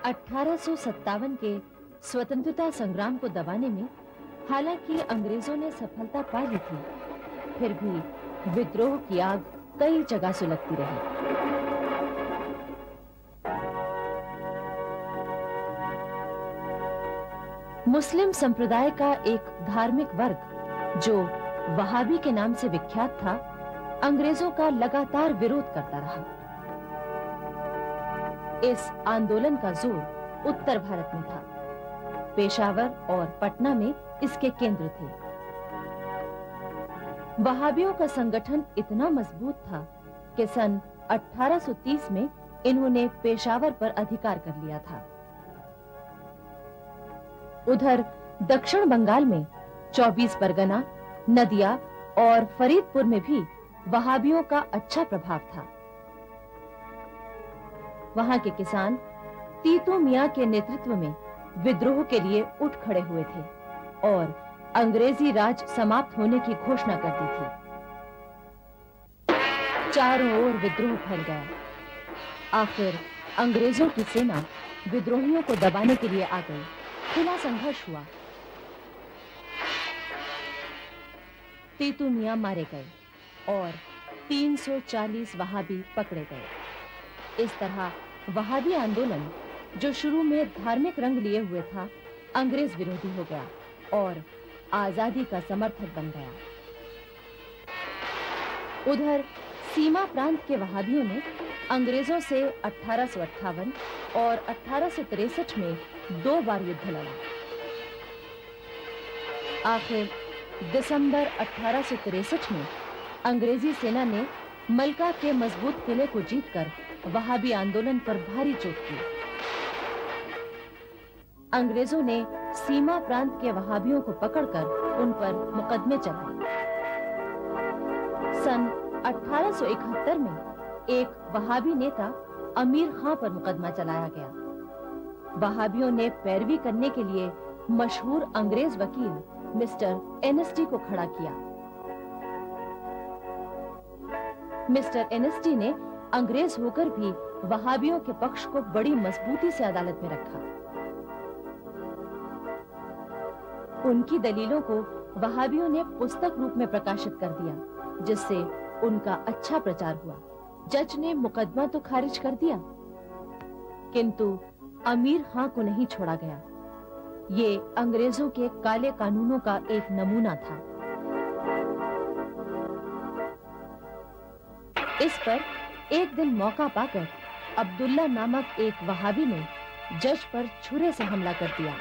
1857 के स्वतंत्रता संग्राम को दबाने में हालांकि अंग्रेजों ने सफलता पा ली थी, फिर भी विद्रोह की आग कई जगह सुलगती रही। मुस्लिम संप्रदाय का एक धार्मिक वर्ग जो वहाबी के नाम से विख्यात था, अंग्रेजों का लगातार विरोध करता रहा। इस आंदोलन का जोर उत्तर भारत में था। पेशावर और पटना में इसके केंद्र थे। वहाबियों का संगठन इतना मजबूत था कि सन 1830 में इन्होंने पेशावर पर अधिकार कर लिया था। उधर दक्षिण बंगाल में 24 परगना, नदिया और फरीदपुर में भी वहाबियों का अच्छा प्रभाव था। वहां के किसान तीतू मियां के नेतृत्व में विद्रोह के लिए उठ खड़े हुए थे और अंग्रेजी राज समाप्त होने की घोषणा कर दी थी। चारों ओर विद्रोह फैल गया। आखिर अंग्रेजों की सेना विद्रोहियों को दबाने के लिए आ गई। खुला संघर्ष हुआ। तीतू मियां मारे गए और 340 वहाबी पकड़े गए। इस तरह वहाबी आंदोलन, जो शुरू में धार्मिक रंग लिए हुए था, अंग्रेज विरोधी हो गया और आजादी का समर्थक बन गया। उधर सीमा प्रांत के वहाबियों ने अंग्रेजों से 1858 और 1863 में 2 बार युद्ध लड़ा। आखिर दिसंबर 1863 में अंग्रेजी सेना ने मलका के मजबूत किले को जीतकर वहाबी आंदोलन पर भारी चोट की। अंग्रेजों ने सीमा प्रांत के वहाबियों को पकड़कर उन पर मुकदमे चलाए। सन 1871 में एक वहाबी नेता अमीर खां पर मुकदमा चलाया गया। वहाबियों ने पैरवी करने के लिए मशहूर अंग्रेज वकील मिस्टर एनएसटी को खड़ा किया। मिस्टर एनएसटी ने अंग्रेज होकर भी वहाबियों के पक्ष को बड़ी मजबूती से अदालत में रखा। उनकी दलीलों को वहाबियों ने पुस्तक रूप में प्रकाशित कर दिया, जिससे उनका अच्छा प्रचार हुआ। जज ने मुकदमा तो खारिज कर दिया, किंतु अमीर खां को नहीं छोड़ा गया। ये अंग्रेजों के काले कानूनों का एक नमूना था। इस पर एक दिन मौका पाकर अब्दुल्ला नामक एक वहाबी ने जज पर छुरे से हमला कर दिया।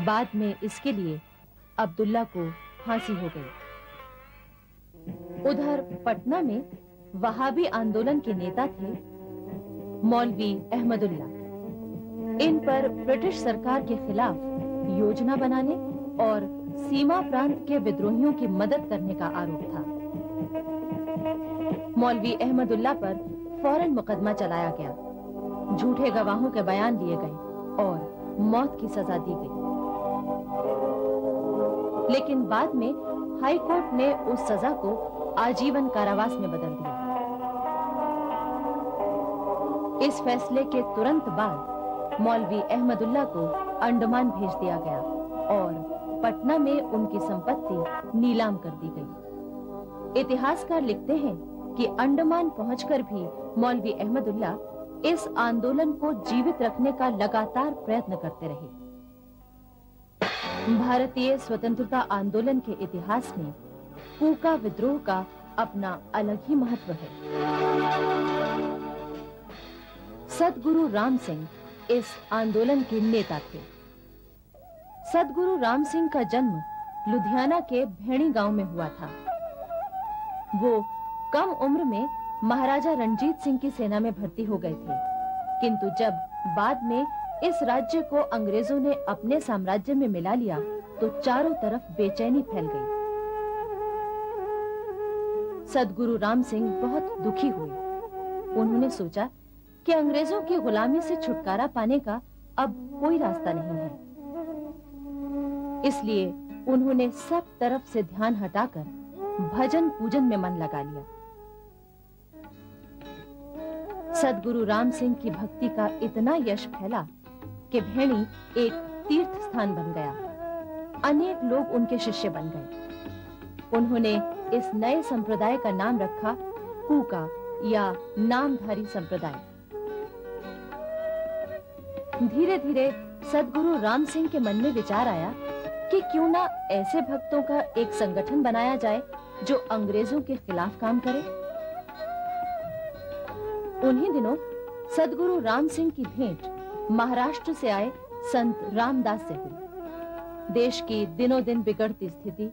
बाद में इसके लिए अब्दुल्ला को फांसी हो गई। उधर पटना में वहाबी आंदोलन के नेता थे मौलवी अहमदुल्ला। इन पर ब्रिटिश सरकार के खिलाफ योजना बनाने और सीमा प्रांत के विद्रोहियों की मदद करने का आरोप था। मौलवी अहमदुल्ला पर फौरन मुकदमा चलाया गया। झूठे गवाहों के बयान लिए गए और मौत की सजा दी गई। लेकिन बाद में हाई कोर्ट ने उस सजा को आजीवन कारावास में बदल दिया। इस फैसले के तुरंत बाद मौलवी अहमदुल्ला को अंडमान भेज दिया गया और पटना में उनकी संपत्ति नीलाम कर दी गई। इतिहासकार लिखते हैं कि अंडमान पहुंचकर भी मौलवी अहमदुल्ला इस आंदोलन को जीवित रखने का लगातार प्रयत्न करते रहे। भारतीय स्वतंत्रता आंदोलन के इतिहास में कूका विद्रोह का अपना अलग ही महत्व है। सद्गुरु राम सिंह इस आंदोलन के नेता थे। सद्गुरु राम सिंह का जन्म लुधियाना के भेड़ी गांव में हुआ था। वो कम उम्र में महाराजा रणजीत सिंह की सेना में भर्ती हो गए थे, किंतु जब बाद में इस राज्य को अंग्रेजों ने अपने साम्राज्य में मिला लिया तो चारों तरफ बेचैनी फैल गई। सद्गुरु राम सिंह बहुत दुखी हुए। उन्होंने सोचा कि अंग्रेजों की गुलामी से छुटकारा पाने का अब कोई रास्ता नहीं है। इसलिए उन्होंने सब तरफ से ध्यान हटाकर भजन पूजन में मन लगा लिया। सद्गुरु राम सिंह की भक्ति का इतना यश फैला कि भेणी एक तीर्थ स्थान बन गया। अनेक लोग उनके शिष्य बन गए। उन्होंने इस नए संप्रदाय का नाम रखा कूका या नामधारी संप्रदाय। धीरे-धीरे सद्गुरु राम सिंह के मन में विचार आया कि क्यों ना ऐसे भक्तों का एक संगठन बनाया जाए जो अंग्रेजों के खिलाफ काम करे। उन्हीं दिनों सद्गुरु राम सिंह की भेंट महाराष्ट्र से आए संत रामदास से हुई। देश की दिनों दिन बिगड़ती स्थिति,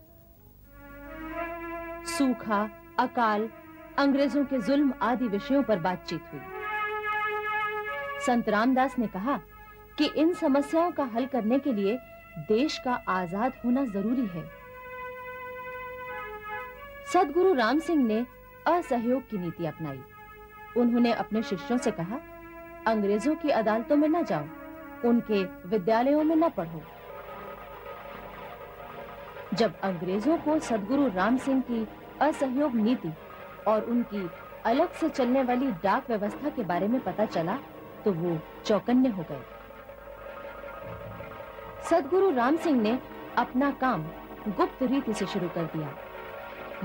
सूखा, अकाल, अंग्रेजों के जुल्म आदि विषयों पर बातचीत हुई। संत रामदास ने कहा कि इन समस्याओं का हल करने के लिए देश का आजाद होना जरूरी है। सद्गुरु राम सिंह ने असहयोग की नीति अपनाई। उन्होंने अपने शिष्यों से कहा, अंग्रेजों की अदालतों में न जाओ, उनके विद्यालयों में न पढ़ो। जब अंग्रेजों को सद्गुरु राम सिंह की असहयोग नीति और उनकी अलग से चलने वाली डाक व्यवस्था के बारे में पता चला तो वो चौकन्ने हो गए। सद्गुरु राम सिंह ने अपना काम गुप्त रीति से शुरू कर दिया।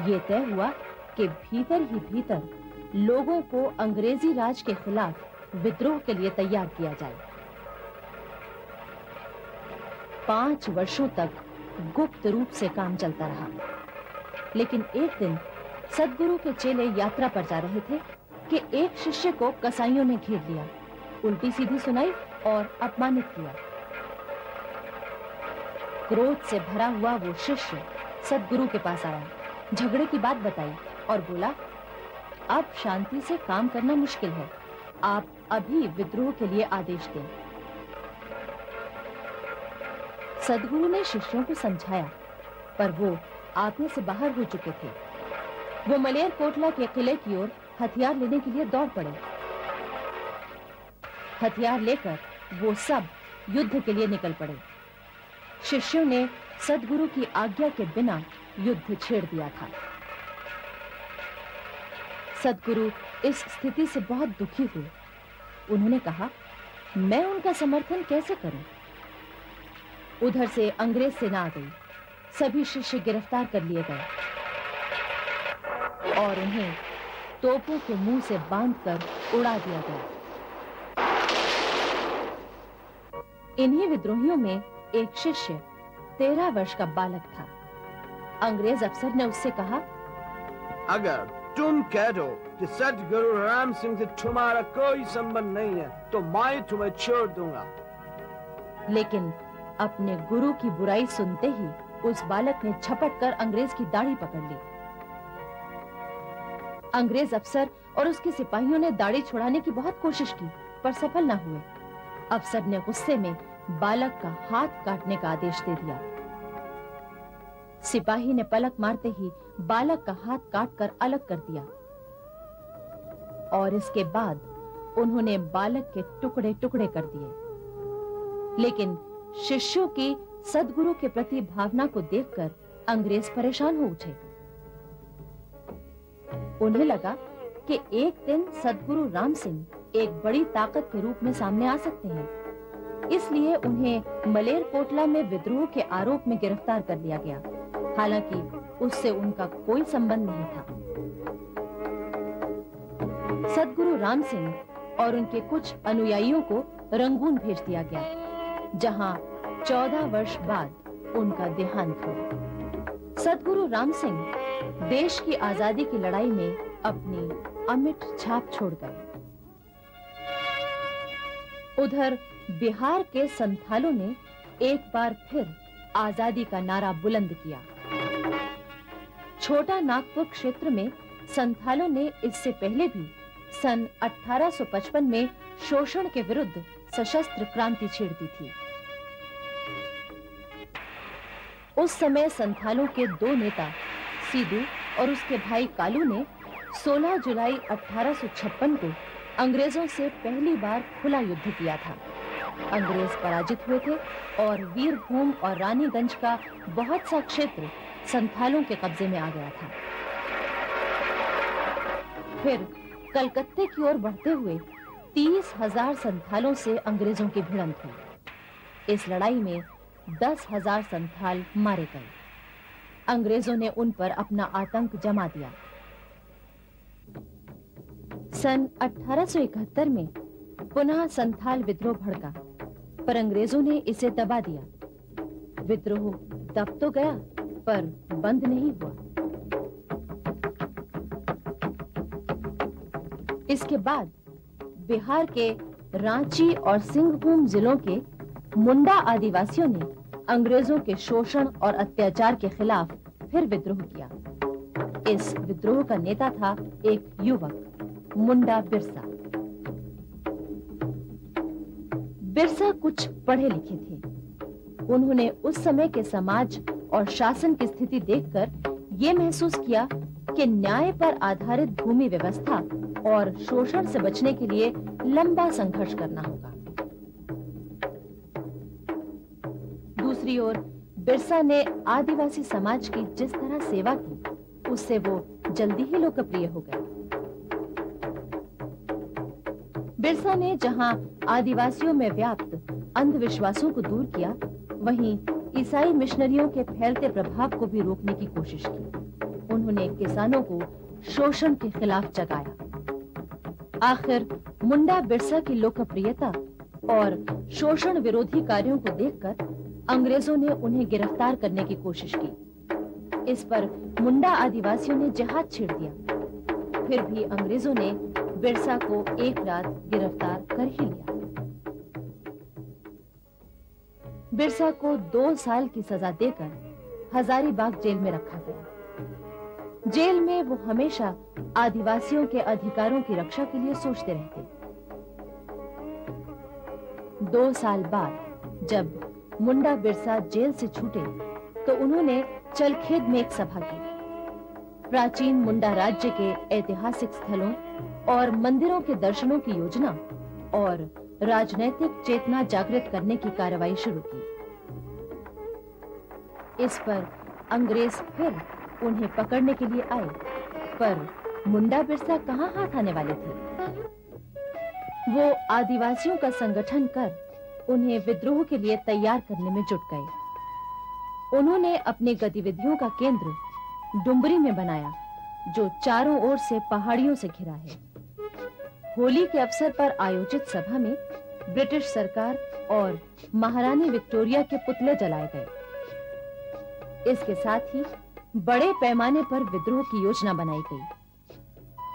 ये तय हुआ कि भीतर ही भीतर लोगों को अंग्रेजी राज के खिलाफ विद्रोह के लिए तैयार किया जाए। 5 वर्षों तक गुप्त रूप से काम चलता रहा। लेकिन एक दिन सद्गुरु के चेले यात्रा पर जा रहे थे कि एक शिष्य को कसाईयों ने घेर लिया, उल्टी सीधी सुनाई और अपमानित किया। क्रोध से भरा हुआ वो शिष्य सद्गुरु के पास आया, झगड़े की बात बताई और बोला, अब शांति से काम करना मुश्किल है, आप अभी विद्रोह के लिए आदेश दें। सद्गुरु ने शिष्यों को समझाया, पर वो आज्ञा से बाहर हो चुके थे। वो मलेरकोटला के किले की ओर हथियार लेने के लिए दौड़ पड़े। हथियार लेकर वो सब युद्ध के लिए निकल पड़े। शिष्यों ने सद्गुरु की आज्ञा के बिना युद्ध छेड़ दिया था। सद्गुरु इस स्थिति से बहुत दुखी हुए। उन्होंने कहा, मैं उनका समर्थन कैसे करूं? उधर से अंग्रेज सेना आ गई। सभी शिष्य गिरफ्तार कर लिए गए और उन्हें तोपों के मुंह से बांधकर उड़ा दिया गया। इन्हीं विद्रोहियों में एक शिष्य 13 वर्ष का बालक था। अंग्रेज अफसर ने उससे कहा, अगर तुम कह दो कि सद्गुरु राम सिंह से तुम्हारा कोई संबंध नहीं है तो मैं तुम्हें छोड़ दूंगा। लेकिन अपने गुरु की बुराई सुनते ही उस बालक ने झपट कर अंग्रेज की दाढ़ी पकड़ ली। अंग्रेज अफसर और उसके सिपाहियों ने दाढ़ी छुड़ाने की बहुत कोशिश की, पर सफल न हुए। अफसर ने गुस्से में बालक का हाथ काटने का आदेश दे दिया। सिपाही ने पलक मारते ही बालक का हाथ काटकर अलग कर दिया और इसके बाद उन्होंने बालक के टुकड़े-टुकड़े कर दिए। लेकिन शिष्यों की सद्गुरु के प्रति भावना को देखकर अंग्रेज परेशान हो उठे। उन्हें लगा कि एक दिन सद्गुरु राम सिंह एक बड़ी ताकत के रूप में सामने आ सकते हैं। इसलिए उन्हें मलेरकोटला में विद्रोह के आरोप में गिरफ्तार कर लिया गया। हालांकि उससे उनका कोई संबंध नहीं था। सद्गुरु राम सिंह और उनके कुछ अनुयायियों को रंगून भेज दिया गया, जहां 14 वर्ष बाद उनका देहांत हुआ। सद्गुरु राम सिंह देश की आजादी की लड़ाई में अपनी अमिट छाप छोड़ गए। उधर बिहार के संथालों ने एक बार फिर आजादी का नारा बुलंद किया। छोटा नागपुर क्षेत्र में संथालों ने इससे पहले भी सन 1855 में शोषण के विरुद्ध सशस्त्र क्रांति छेड़ दी थी। उस समय संथालों के 2 नेता सीधू और उसके भाई कालू ने 16 जुलाई 1856 को अंग्रेजों से पहली बार खुला युद्ध किया था। अंग्रेज पराजित हुए थे और वीरभूम और रानीगंज का बहुत सा क्षेत्र संथालों के कब्जे में आ गया था। फिर कलकत्ते की ओर बढ़ते हुए 30,000 संथालों से अंग्रेजों की भिड़ंत हुई। इस लड़ाई में 10,000 संथाल मारे गए। अंग्रेजों ने उन पर अपना आतंक जमा दिया। सन 1871 में पुनः संथाल विद्रोह भड़का, पर अंग्रेजों ने इसे दबा दिया। विद्रोह दब तो गया, पर बंद नहीं हुआ। इसके बाद बिहार के रांची और सिंहभूम जिलों के मुंडा आदिवासियों ने अंग्रेजों के शोषण और अत्याचार के खिलाफ फिर विद्रोह किया। इस विद्रोह का नेता था एक युवक, मुंडा बिरसा। बिरसा कुछ पढ़े लिखे थे। उन्होंने उस समय के समाज और शासन की स्थिति देखकर ये महसूस किया कि न्याय पर आधारित भूमि व्यवस्था और शोषण से बचने के लिए लंबा संघर्ष करना होगा। दूसरी ओर बिरसा ने आदिवासी समाज की जिस तरह सेवा की, उससे वो जल्दी ही लोकप्रिय हो गए। बिरसा ने जहां आदिवासियों में व्याप्त अंधविश्वासों को दूर किया, वहीं ईसाई मिशनरियों के फैलते प्रभाव को भी रोकने की कोशिश की। उन्होंने किसानों को शोषण के खिलाफ जगाया। आखिर मुंडा बिरसा की लोकप्रियता और शोषण विरोधी कार्यों को देखकर अंग्रेजों ने उन्हें गिरफ्तार करने की कोशिश की। इस पर मुंडा आदिवासियों ने जिहाद छेड़ दिया। फिर भी अंग्रेजों ने बिरसा को एक रात गिरफ्तार कर ही लिया। बिरसा को 2 साल की सजा देकर हजारीबाग जेल में रखा गया। जेल में वो हमेशा आदिवासियों के अधिकारों की रक्षा के लिए सोचते रहते। 2 साल बाद जब मुंडा बिरसा जेल से छूटे, तो उन्होंने चलखेद में एक सभा की। प्राचीन मुंडा राज्य के ऐतिहासिक स्थलों और मंदिरों के दर्शनों की योजना और राजनैतिक चेतना जागृत करने की कार्रवाई शुरू की। इस पर अंग्रेज फिर उन्हें पकड़ने के लिए आए, पर मुंडा बिरसा कहां हाथ आने वाले थे। वो आदिवासियों का संगठन कर उन्हें विद्रोह के लिए तैयार करने में जुट गए। उन्होंने अपनी गतिविधियों का केंद्र डुम्बरी में बनाया, जो चारों ओर से पहाड़ियों से घिरा है। होली के अवसर पर आयोजित सभा में ब्रिटिश सरकार और महारानी विक्टोरिया के पुतले जलाए गए। इसके साथ ही बड़े पैमाने पर विद्रोह की योजना बनाई गई।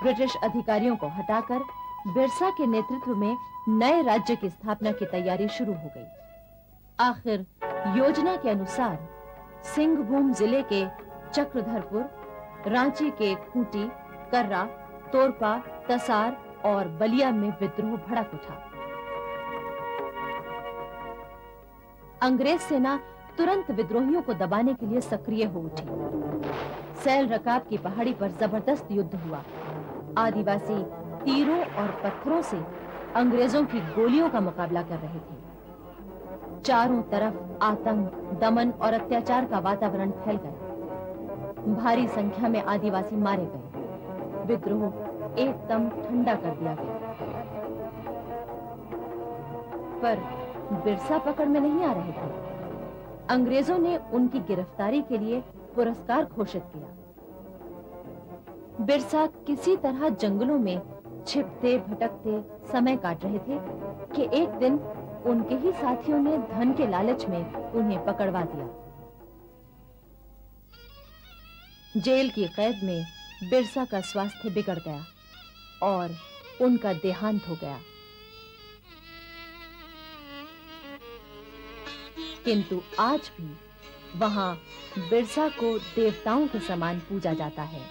ब्रिटिश अधिकारियों को हटाकर बिरसा के नेतृत्व में नए राज्य की स्थापना की तैयारी शुरू हो गई। आखिर योजना के अनुसार सिंहभूम जिले के चक्रधरपुर, रांची के खूंटी, कर्रा, तोरपा, तसार और बलिया में विद्रोह भड़क उठा। अंग्रेज सेना तुरंत विद्रोहियों को दबाने के लिए सक्रिय हो उठी। सैल रकाब की पहाड़ी पर जबरदस्त युद्ध हुआ। आदिवासी तीरों और पत्थरों से अंग्रेजों की गोलियों का मुकाबला कर रहे थे। चारों तरफ आतंक, दमन और अत्याचार का वातावरण फैल गया। भारी संख्या में आदिवासी मारे गए। विद्रोह एकदम ठंडा कर दिया गया। पर बिरसा पकड़ में नहीं आ रहे थे। अंग्रेजों ने उनकी गिरफ्तारी के लिए पुरस्कार घोषित किया। बिरसा किसी तरह जंगलों में छिपते भटकते समय काट रहे थे कि एक दिन उनके ही साथियों ने धन के लालच में उन्हें पकड़वा दिया। जेल की कैद में बिरसा का स्वास्थ्य बिगड़ गया और उनका देहांत हो गया। किंतु आज भी वहां बिरसा को देवताओं के समान पूजा जाता है।